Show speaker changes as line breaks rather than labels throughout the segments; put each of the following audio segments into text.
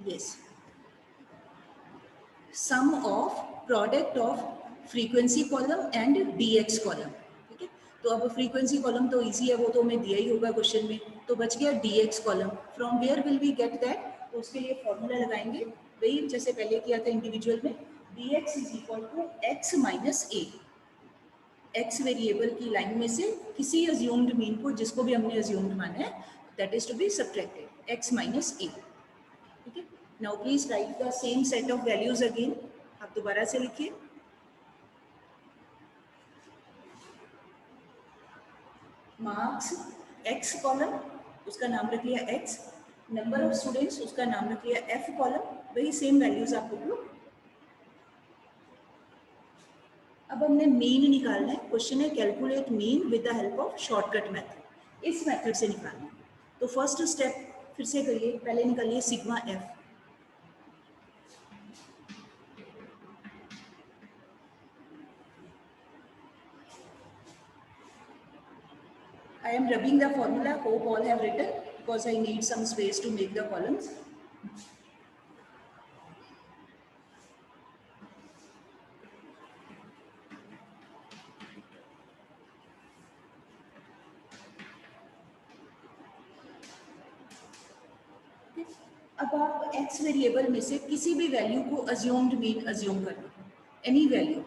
Yes, sum of product of frequency column and dx column. ठीक है, तो अब फ्रीक्वेंसी कॉलम तो इजी है, वो तो हमें दिया ही होगा क्वेश्चन में, तो बच गया dx column. From where will we get that, तो उसके लिए फॉर्मूला लगाएंगे वही जैसे पहले किया था इंडिविजुअल में, dx is equal to x minus A. X variable की लाइन में से किसी अज्यूम्ड मीन को, जिसको भी हमने अज्यूम्ड माना है, that is to be subtracted X minus A. ठीक है, now please write the same set of values again. आप दोबारा से लिखिए, मार्क्स एक्स कॉलम, उसका नाम रख लिया एक्स, नंबर ऑफ स्टूडेंट्स, उसका नाम रख लिया एफ कॉलम, वही सेम वैल्यूज आप लिख लो। अब हमने मीन निकालना है, क्वेश्चन है calculate mean with the help of shortcut method, इस मेथड से निकालना है। तो फर्स्ट स्टेप फिर से करिए, पहले निकालिए sigma F. I am rubbing the formula, hope all have written, because I need some space to make the columns. अब आप x वेरिएबल में से किसी भी वैल्यू को अज्यूम्ड मीन अज्यूम कर लो, any value,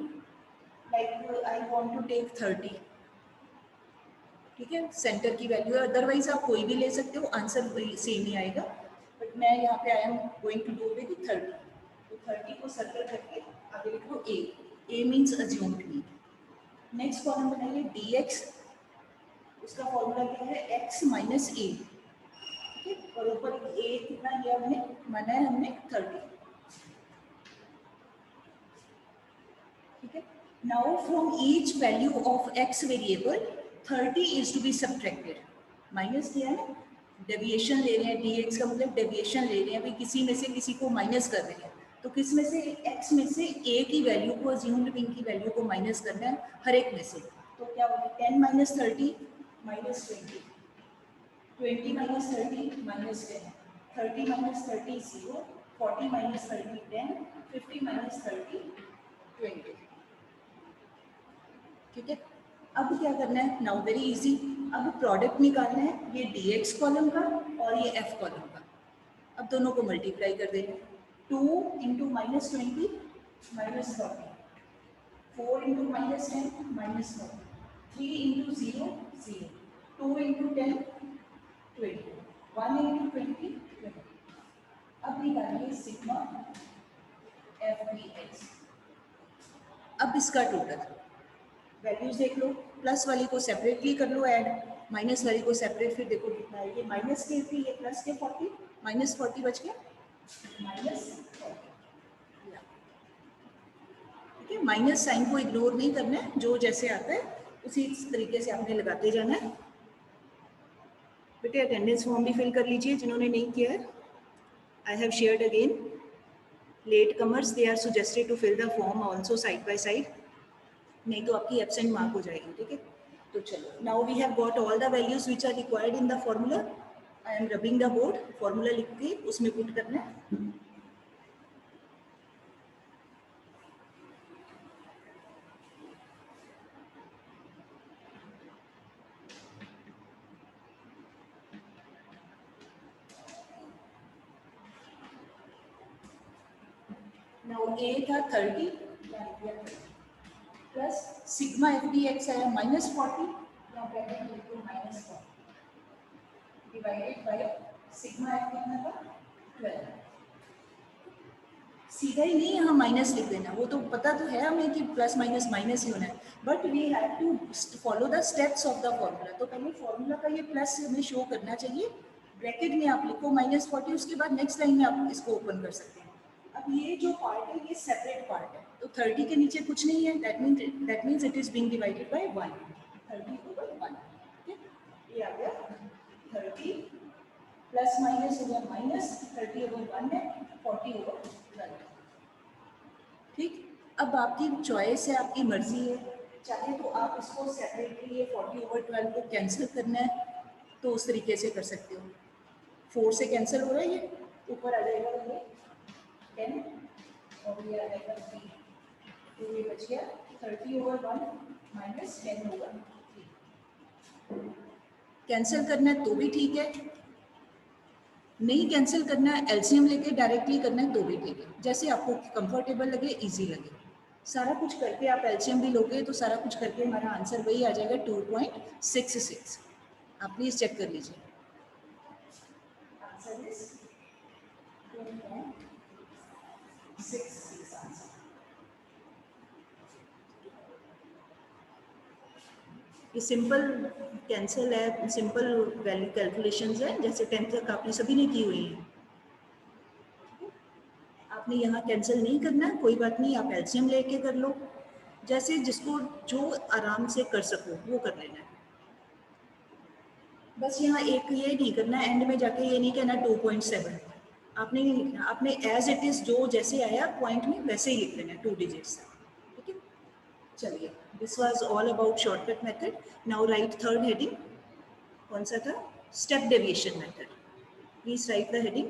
like I want to take 30। ठीक है, सेंटर की वैल्यू है, अदरवाइज आप कोई भी ले सकते हो, आंसर सेम ही आएगा, बट मैं यहाँ पे I am going to do with 30। तो 30 को सर्कल करके आगे लिख लो a, a means assumed mean. Next column बनाइए dx, उसका फॉर्मूला क्या है x माइनस ए। और ऊपर ए कितना लिया हमने, माना है हमने 30। ठीक है, now from each value of x variable 30 is to be subtracted, minus किया है, डेविएशन ले रहे हैं, dx का मतलब डेविएशन ले रहे हैं, भाई किसी में से किसी को माइनस कर रहे हैं, तो किस में से, x में से a की वैल्यू को, अज्यूम्ड मीन की वैल्यू को माइनस करना है हर एक में से। तो क्या होगा 10 minus 30 minus 20, 20 minus 30 minus 10, 30 minus 30 0, 40 minus 30 10, 50 minus 30 20। ठीक है, अब क्या करना है, नाउ वेरी इजी, अब प्रोडक्ट निकालना है, ये dx कॉलम का और ये f कॉलम का। अब दोनों को मल्टीप्लाई कर देना, 2 into minus 20 minus 40, 4 into minus 10 minus 40, 3 into 0 0, 2 into 10 20, 1 into 20 20। अब निकालिए सिग्मा एफ बी एक्स। अब इसका टोटल वैल्यूज देख लो, प्लस वाली को सेपरेटली कर लो ऐड, माइनस वाली को सेपरेट, फिर देखो कितना है, ये माइनस के थी, ये प्लस के 40, माइनस 40 बच गया, माइनस 40। ठीक है, माइनस साइन को इग्नोर नहीं करना है, जो जैसे आता है उसी तरीके से आपने लगाते जाना है। बेटे अटेंडेंस फॉर्म भी फिल कर लीजिए जिन्होंने नहीं किया है। I have shared again, late comers they are suggested to fill the form also side by side, नहीं तो आपकी एब्सेंट मार्क हो जाएगी। ठीक है, तो चलो, now we have got all the values which are required in the formula. I am rubbing the board, formula लिख के उसमें पुट करना है। नाउ ए था 30 plus sigma F D x आया माइनस 40, यहाँ ब्रैकेट लिख दो minus 40 divided by sigma F कितना था 12। सीधा ही नहीं यहाँ माइनस लिख देना, वो तो पता तो है हमें कि प्लस माइनस माइनस ही होना है, but we have to follow the steps of the formula. तो पहले फॉर्मूला का ये प्लस हमें शो करना चाहिए, ब्रैकेट में आप लिखो माइनस 40, उसके बाद नेक्स्ट लाइन में आप इसको ओपन कर सकते हैं। अब ये जो पार्ट है ये सेपरेट पार्ट है, तो 30 के नीचे कुछ नहीं है, that means it is being divided by 1, 30/1। ठीक है, ये आ गया 30 प्लस माइनस हो गया माइनस, 30/1 है, 40/12। ठीक, अब आपकी चॉइस है, आपकी मर्जी है, चाहे तो आप इसको सेपरेटली ये 40/12 को कैंसिल करना है तो उस तरीके से कर सकते हो, 4 से कैंसिल हो रहा है ये, ऊपर आ जाएगा ये 10 और ये आ जाएगा 3, तो ये बच गया 30/1 माइनस 10/3। कैंसिल करना है तो भी ठीक है, नहीं कैंसिल करना है एलसीएम लेके डायरेक्टली करना है तो भी ठीक है, जैसे आपको कंफर्टेबल लगे, इजी लगे। सारा कुछ करके आप एलसीएम भी लोगे तो सारा कुछ करके हमारा आंसर वही आ जाएगा 2.66। आप प्लीज चेक कर लीजिए, आंसर इज 2.66 आंसर। ये सिंपल कैंसिल है, सिंपल वैल्यू कैलकुलेशंस है, जैसे 10th तक आपने सभी ने की हुई है। आपने यहाँ कैंसिल नहीं करना, कोई बात नहीं, आप एलसीएम लेके कर लो, जैसे जिसको जो आराम से कर सको वो कर लेना है। बस यहाँ एक ये नहीं करना, एंड में जाके ये नहीं कहना 2.7, आपने नहीं लिखना, आपने एज इट इज जो जैसे आया पॉइंट में वैसे ही लिख लेना है 2 डिजिट्स, ठीक है। चलिए, this was all about shortcut method. Now right third heading, कौन सा था? Step deviation method. Please write the heading.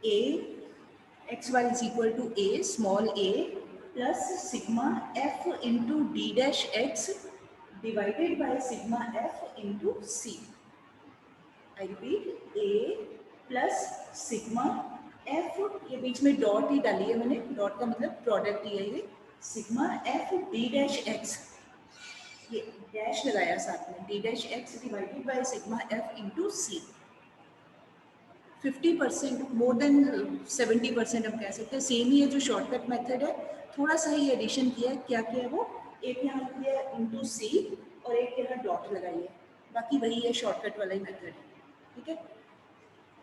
A xy is equal to A, small a, plus sigma f into d dash x divided by sigma f into c. I repeat, A plus sigma f, ये बीच में dot ही डाली है मैंने, dot का मतलब product ही है ये, sigma f d dash x, ये डैश लगाया साथ में, d dash x divided by sigma f into c। 50%, more than 70% हम कह सकते हैं, सेम ही है जो शॉर्टकट मेथड है, थोड़ा सा ही एडिशन किया है। क्या किया है वो, एक यहाँ लिख दिया इंटू सी और एक यहाँ डॉट लगाई है, बाकी वही है शॉर्टकट वाला ही मेथड है, ठीक है।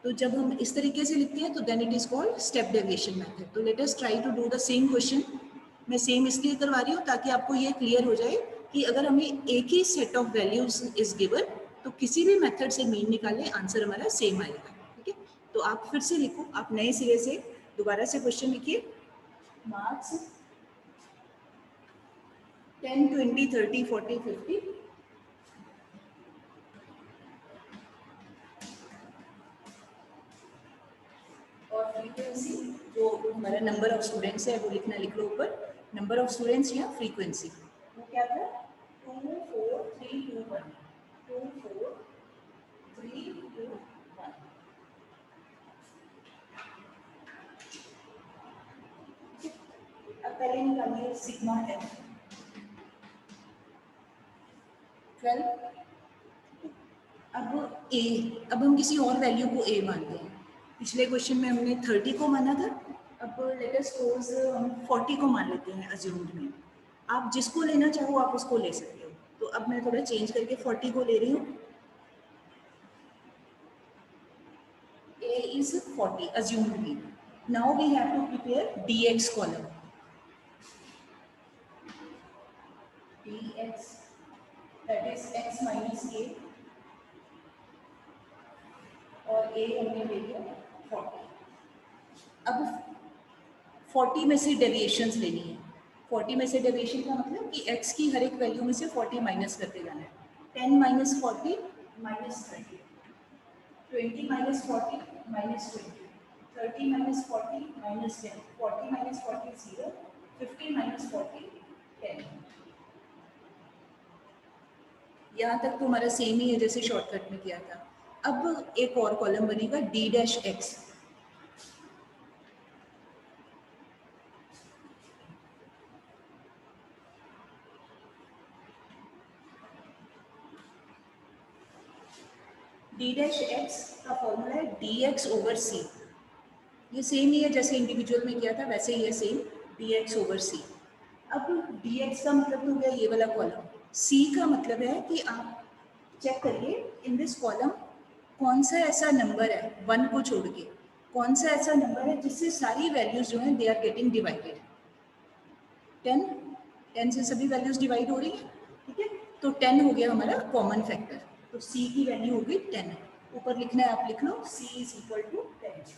तो जब हम इस तरीके से लिखते हैं तो then it is called step deviation method. तो let us try to do the same question. मैं सेम इसलिए करवा रही हूँ ताकि आपको ये क्लियर हो जाए कि अगर हमें एक ही set of values is given तो किसी भी मेथड से मीन निकालें, आंसर हमारा सेम आएगा, ठीक है। तो आप फिर से लिखो, आप नए सिरे से दोबारा से क्वेश्चन लिखिए। मार्क्स 10, 20, 30, 40, 50 और फ्रीक्वेंसी, जो हमारा नंबर ऑफ स्टूडेंट्स है वो लिखना, लिख लो ऊपर, नंबर ऑफ स्टूडेंट्स या फ्रीक्वेंसी। वो क्या था, 2 4 3 2 1, 2 4 3 2 1। अब पहले निकालिए सिग्मा एफ 12। अब हम किसी और वैल्यू को ए मानते हैं। पिछले क्वेश्चन में हमने 30 को माना था, अब लेट अस सपोज हम 40 को मान लेते हैं अज्यूम्ड में। आप जिसको लेना चाहो आप उसको ले सकते हो, तो अब मैं थोड़ा चेंज करके 40 को ले रही हूँ। A is 40 assumed mean. Now we have to prepare dx column. dx, that is x minus a, और a हमने ले लिया 40। अब 40 में से डेविएशंस लेनी है। 40 में से डेविएशन का मतलब कि x की हर एक वैल्यू में से 40 माइनस करते जाना है। 10 minus 40 minus 20, 20 minus 40 minus 20, 30 minus 40 minus 10, 40 minus 40 0, 50 minus 40 10। यहाँ तक तो हमारा सेम ही है जैसे शॉर्टकट में किया था। अब एक और कॉलम बनेगा d dash x। d dash x का फॉर्मूला है dx ओवर c। ये सेम ही है जैसे इंडिविजुअल में किया था, वैसे ही है सेम, dx ओवर c। अब dx का मतलब हो गया ये वाला कॉलम, c का मतलब है कि आप चेक करिए इन दिस कॉलम कौन सा ऐसा नंबर है 1 को छोड़ के, कौन सा ऐसा नंबर है जिससे सारी वैल्यूज जो हैं दे आर गेटिंग डिवाइडेड। 10 से सभी वैल्यूज डिवाइड हो रही है, ठीक है। तो 10 हो गया हमारा कॉमन फैक्टर, तो c की वैल्यू हो गई 10। ऊपर लिखना है, आप लिख लो c is equal to 10।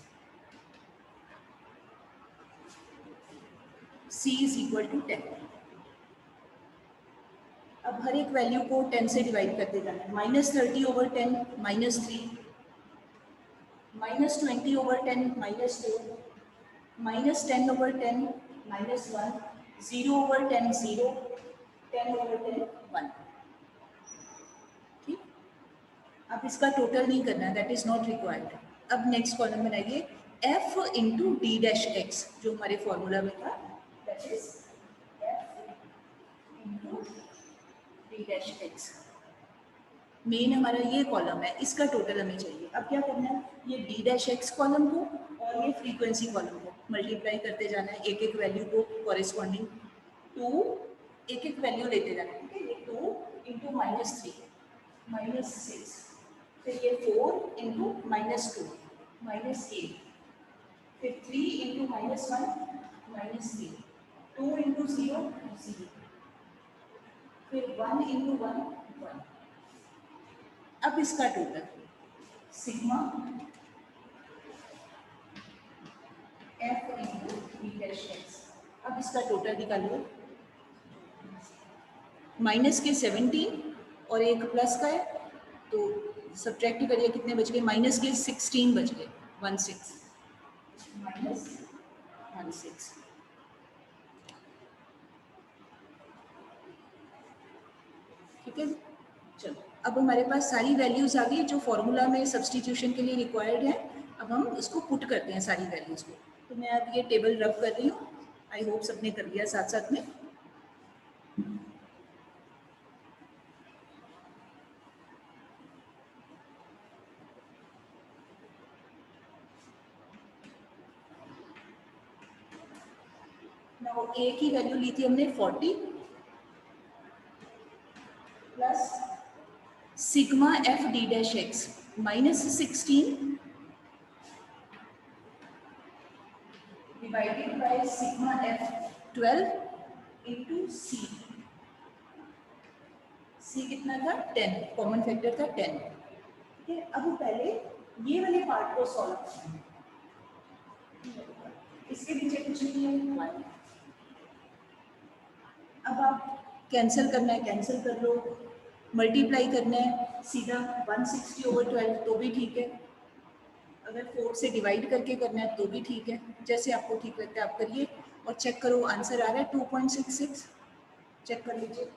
c is equal to 10। अब हर एक वैल्यू को 10 से डिवाइड करते जाना है। -30 over 10 -3, -20 over 10 -2, -10 over 10 -1, 0 over 10 0, 10 over 10 1। ठीक, अब इसका टोटल नहीं करना, दैट इज नॉट रिक्वायर्ड। अब नेक्स्ट कॉलम बनाइए f into D dash x, जो हमारे फॉर्मूला में था, that is f into D dash x. Main हमारा ये कॉलम है, इसका टोटल हमें चाहिए। अब क्या करना है, ये डी डैश एक्स कॉलम को और ये फ्रीक्वेंसी कॉलम को मल्टीप्लाई करते जाना है, एक एक वैल्यू को कॉरेस्पॉन्डिंग टू एक एक वैल्यू लेते जाना है, ठीक है। ये 2 इंटू -3 -6, फिर ये 4 इंटू -2 -8, फिर 3 इंटू -1 -3, 2 इंटू 0 0, फिर 1 इंटू 1 1। अब इसका total sigma f into D dash x. अब इसका टोटल निकालिए, माइनस के 17 और एक प्लस का है, तो सब्ट्रैक्ट करिए, कितने बच गए, माइनस के 16 बच गए, 16 माइनस 16। ठीक है, चलो अब हमारे पास सारी वैल्यूज आ गई जो फॉर्मूला में सब्सटीट्यूशन के लिए रिक्वायर्ड है। अब हम उसको पुट करते हैं सारी वैल्यूज को। तो मैं अब ये टेबल रब कर रही हूँ, आई होप सबने कर लिया साथ साथ में। ए की वैल्यू ली थी हमने 40 plus sigma F D dash X -16 divided by sigma F 12 into C. C कितना था, 10, कॉमन फैक्टर था 10। ठीक है, अब पहले ये वाले पार्ट को सॉल्व करना है। इसके नीचे कुछ नहीं है, 1। अब आप कैंसिल करना है, कैंसिल कर लो। मल्टीप्लाई करना है सीधा 160 ओवर 12 तो भी ठीक है, अगर 4 से डिवाइड करके करना है तो भी ठीक है, जैसे आपको ठीक लगता है आप करिए। और चेक करो आंसर आ रहा है 2.66, चेक कर लीजिए।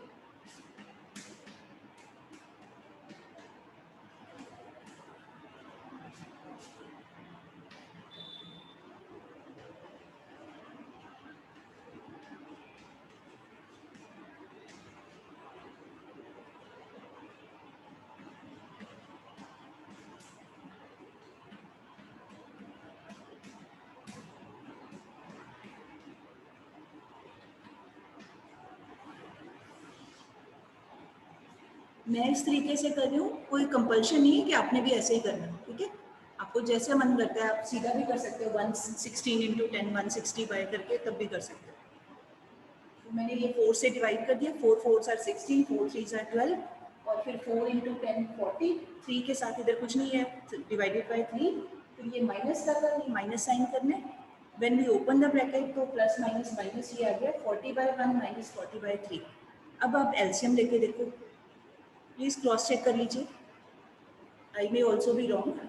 मैं इस तरीके से कर रही हूँ, कोई कंपल्शन नहीं है कि आपने भी ऐसे ही करना है, ठीक है। आपको जैसे मन करता है आप सीधा भी कर सकते हो, 116 इंटू 10 160 बाय करके तब भी कर सकते हो। तो मैंने ये 4 से डिवाइड कर दिया, 4 4s are 16, 4 3s are 12, और फिर 4 इंटू 10 40, 3 के साथ इधर कुछ नहीं है, डिवाइडेड बाय 3, फिर ये माइनस का था, ये माइनस साइन करने, when we open the bracket तो प्लस माइनस माइनस ये आ गया, 40/1 माइनस 40/3। अब आप एलसीएम लेके देखो, प्लीज क्रॉस चेक कर लीजिए, I may also be wrong.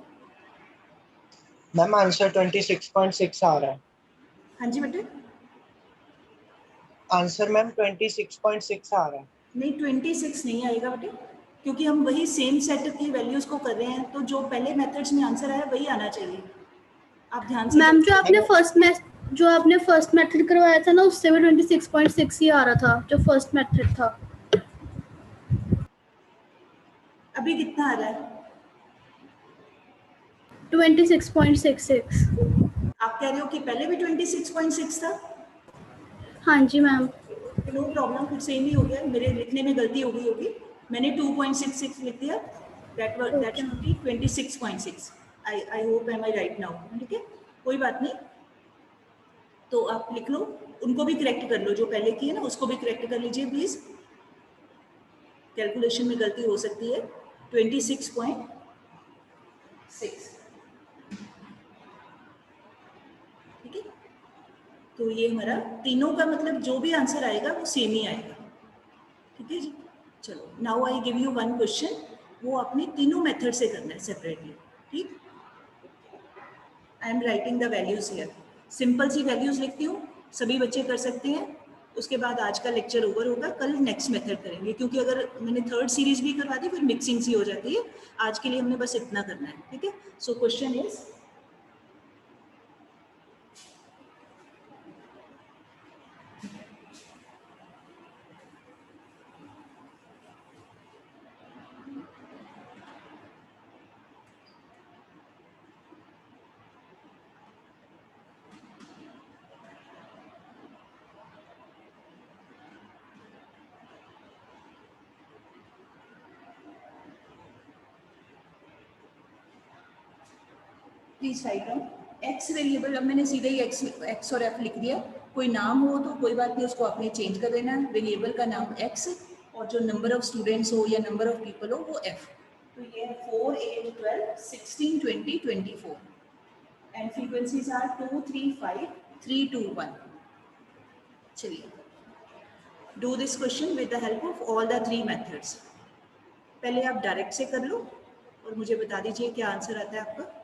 Ma'am answer 26.6 आ रहा है।
हाँ जी बेटे,
आंसर मैम 26.6 आ रहा है।
नहीं 26 नहीं आएगा बेटे, क्योंकि हम वही सेम सेट की वैल्यूज को कर रहे हैं, तो जो पहले मेथड्स में आंसर आया वही आना चाहिए। आप ध्यान से
मैम जो आपने फर्स्ट मेथड करवाया था ना, उससे भी 26.6 ही आ रहा था, जो फर्स्ट मेथड था।
अभी कितना आ रहा है?
26.66।
आप कह रहे हो कि पहले भी 26.6 था?
हाँ जी मैम।
नो प्रॉब्लम, फिर सेम ही हो गया, मेरे लिखने में गलती हो गई होगी। मैंने 2.66 लिख दिया, that should be 26.6. I hope am I right now? ठीक है, कोई बात नहीं, तो आप लिख लो, उनको भी करेक्ट कर लो, जो पहले की है ना उसको भी करेक्ट कर लीजिए प्लीज, कैलकुलेशन में गलती हो सकती है। 26.6, ठीक है। तो ये हमारा तीनों का मतलब जो भी आंसर आएगा वो सेम ही आएगा, ठीक है जी। चलो, now I give you one question, वो अपने तीनों मेथड से करना है सेपरेटली, ठीक। I am writing the values here, simple सी वैल्यूज लिखती हूँ, सभी बच्चे कर सकते हैं। उसके बाद आज का लेक्चर ओवर होगा, कल नेक्स्ट मेथड करेंगे, क्योंकि अगर मैंने थर्ड सीरीज भी करवा दी फिर मिक्सिंग सी हो जाती है। आज के लिए हमने बस इतना करना है, ठीक है। So question is, please write down x variable. अब मैंने सीधे ही एक्स और एफ लिख दिया, कोई नाम हो तो कोई बात नहीं, उसको आपने चेंज कर देना है, वेरिएबल का नाम एक्स और जो नंबर ऑफ स्टूडेंट्स हो या नंबर ऑफ पीपल हो वो एफ। तो ये है 4, 8, 12, 16, 20, 24 एंड फ्रीक्वेंसीज आर 2, 3, 5, 3, 2, 1। चलिए, do this question with the help of all the 3 methods. पहले आप डायरेक्ट से कर लो और मुझे बता दीजिए क्या आंसर आता है आपका।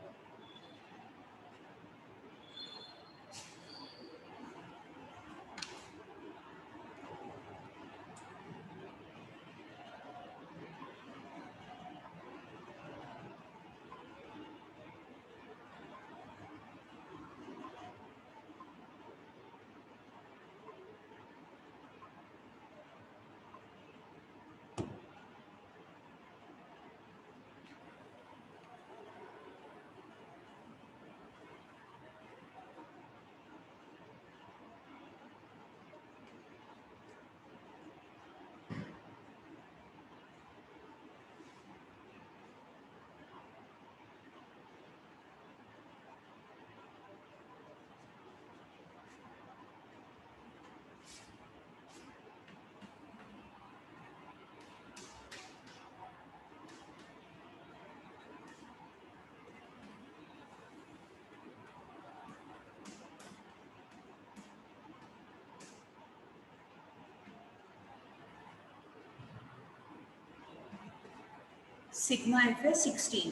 सिग्मा एफ है 16,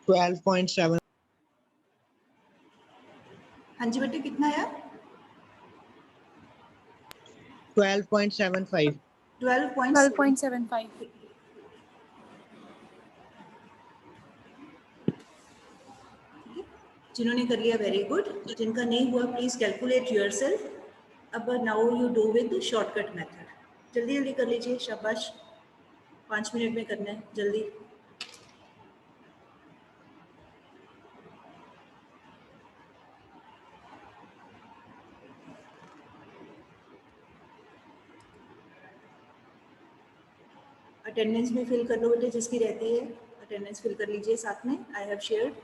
ट्वेल्व पॉइंट सेवन।
हाँ जी बेटे कितना आया?
12.75।
12.75। जिन्होंने कर लिया वेरी गुड, जिनका नहीं हुआ प्लीज कैलकुलेट योरसेल्फ। अब now you do with shortcut method, जल्दी जल्दी कर लीजिए, शाबाश, 5 मिनट में करना है, जल्दी। अटेंडेंस भी फिल कर लो बेटे, जिसकी रहती है अटेंडेंस फिल कर लीजिए साथ में, आई have shared.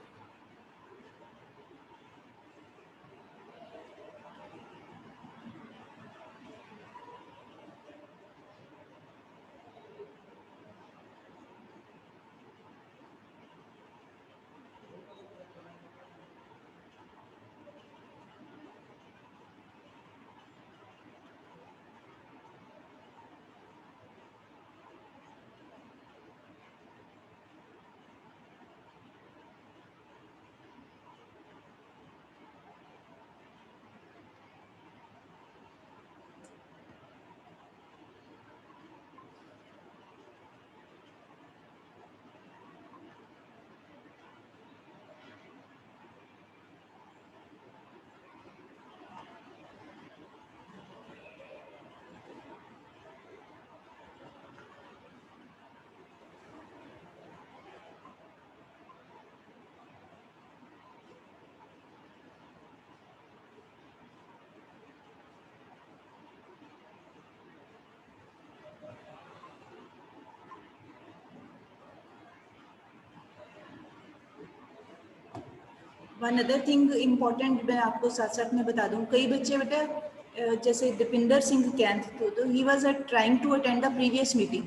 One other thing important मैं आपको साथ साथ में बता दूं, कई बच्चे बेटा जैसे दीपिंदर सिंह कैंथ तो he was trying to attend the previous meeting.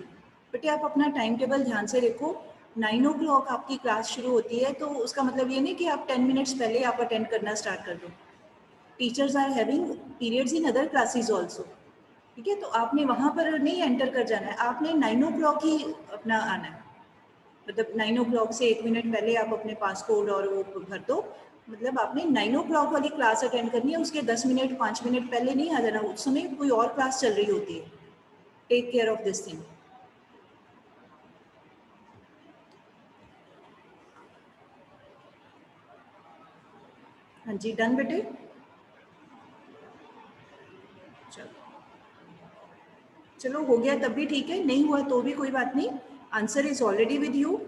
बेटे आप अपना टाइम टेबल ध्यान से देखो, 9 o'clock आपकी क्लास शुरू होती है, तो उसका मतलब ये नहीं कि आप 10 मिनट्स पहले आप अटेंड करना स्टार्ट कर दो। Teachers are having periods in other classes also, ठीक है, तो आपने वहाँ पर नहीं एंटर कर जाना है, आपने 9 o'clock ही अपना आना है। मतलब 9 o'clock से 1 मिनट पहले आप अपने पासकोड और वो भर दो, मतलब आपने 9 o'clock वाली क्लास अटेंड करनी है, उसके 10 मिनट 5 मिनट पहले नहीं आ जाना, उस समय कोई और क्लास चल रही होती है। Take care of this thing. हाँ जी, डन बेटे? चलो हो गया तब भी ठीक है, नहीं हुआ तो भी कोई बात नहीं। Answer is already with you,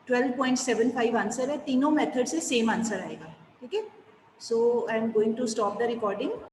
12.75 answer है, तीनों मेथड से सेम आंसर आएगा, ठीक है। So I am going to stop the recording.